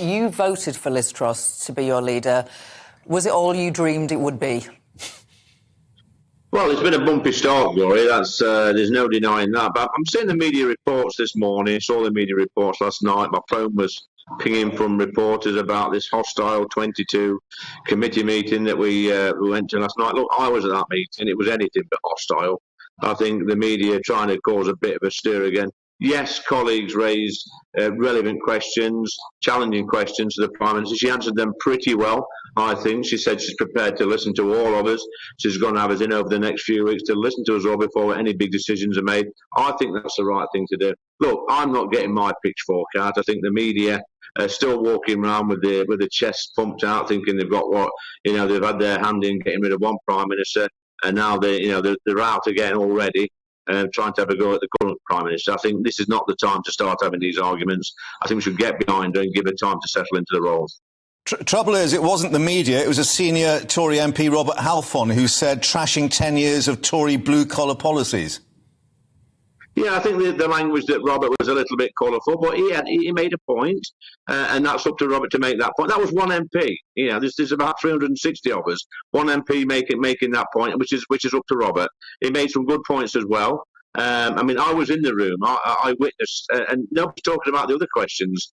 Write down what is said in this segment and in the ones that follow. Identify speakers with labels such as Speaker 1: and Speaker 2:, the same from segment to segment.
Speaker 1: you voted for Liz Truss to be your leader. Was it all you dreamed it would be?
Speaker 2: Well, it's been a bumpy start, Gloria. There's no denying that. But I'm seeing the media reports this morning. Saw the media reports last night. My phone was pinging from reporters about this hostile 22 committee meeting that we went to last night. Look, I was at that meeting. It was anything but hostile. I think the media are trying to cause a bit of a stir again. Yes, colleagues raised relevant questions, challenging questions to the Prime Minister. She answered them pretty well, I think. She said she's prepared to listen to all of us. She's going to have us in over the next few weeks to listen to us all before any big decisions are made. I think that's the right thing to do. Look, I'm not getting my pitchfork out. I think the media are still walking around with the chest pumped out, thinking they've got they've had their hand in getting rid of one Prime Minister, and now they're out again already. Trying to have a go at the current Prime Minister. I think this is not the time to start having these arguments. I think we should get behind her and give her time to settle into the role.
Speaker 3: Trouble is, it wasn't the media, it was a senior Tory MP, Robert Halfon, who said trashing 10 years of Tory blue-collar policies.
Speaker 2: Yeah, I think the language that Robert was a little bit colourful, but he made a point, and that's up to Robert to make that point. That was one MP. There's about 360 of us. One MP making that point, which is up to Robert. He made some good points as well. I was in the room. I witnessed, and nobody's talking about the other questions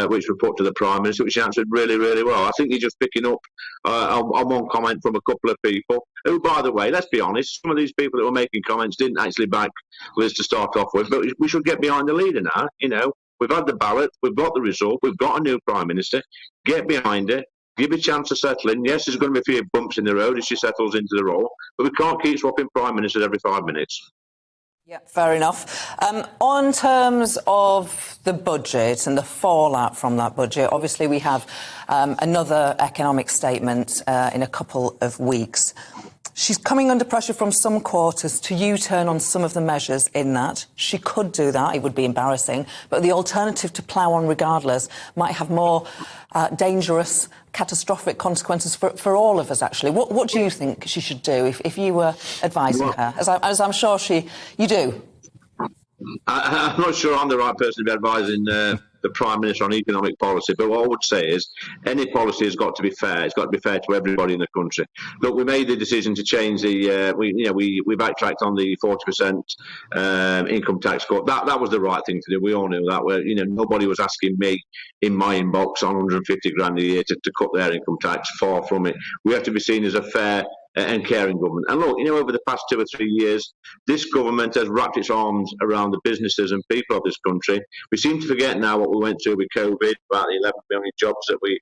Speaker 2: which were put to the Prime Minister, which he answered really, really well. I think he's just picking up on one comment from a couple of people who, by the way, let's be honest, some of these people that were making comments didn't actually back Liz to start off with, but we should get behind the leader now. We've had the ballot, we've got the result, we've got a new Prime Minister. Get behind her, give her a chance to settle in. Yes, there's going to be a few bumps in the road as she settles into the role, but we can't keep swapping Prime Ministers every 5 minutes.
Speaker 1: Yeah, fair enough. On terms of the budget and the fallout from that budget, obviously we have another economic statement in a couple of weeks. She's coming under pressure from some quarters to U-turn on some of the measures in that. She could do that. It would be embarrassing. But the alternative to plough on regardless might have more dangerous, catastrophic consequences for all of us, actually. What do you think she should do if you were advising her, as I'm sure you do?
Speaker 2: I'm not sure I'm the right person to be advising the Prime Minister on economic policy, but what I would say is any policy has got to be fair. It's got to be fair to everybody in the country. Look, we made the decision to change we backtracked on the 40% income tax cut. That was the right thing to do. We all knew that. Nobody was asking me in my inbox on 150 grand a year to cut their income tax. Far from it. We have to be seen as a fair and caring government. And look, over the past 2 or 3 years, this government has wrapped its arms around the businesses and people of this country. We seem to forget now what we went through with COVID, about the 11 million jobs that we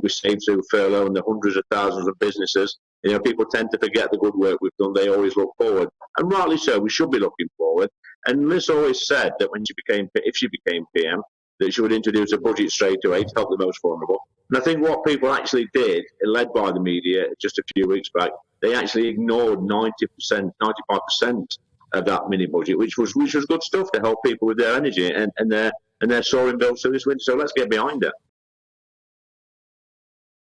Speaker 2: saved through furlough and the hundreds of thousands of businesses. People tend to forget the good work we've done. They always look forward. And rightly so, we should be looking forward. And Liz always said that if she became PM, that she would introduce a budget straight away to help the most vulnerable. And I think what people actually did, led by the media just a few weeks back, they actually ignored 90%, 95% of that mini budget, which was good stuff to help people with their energy and their soaring bills through this winter. So let's get behind it.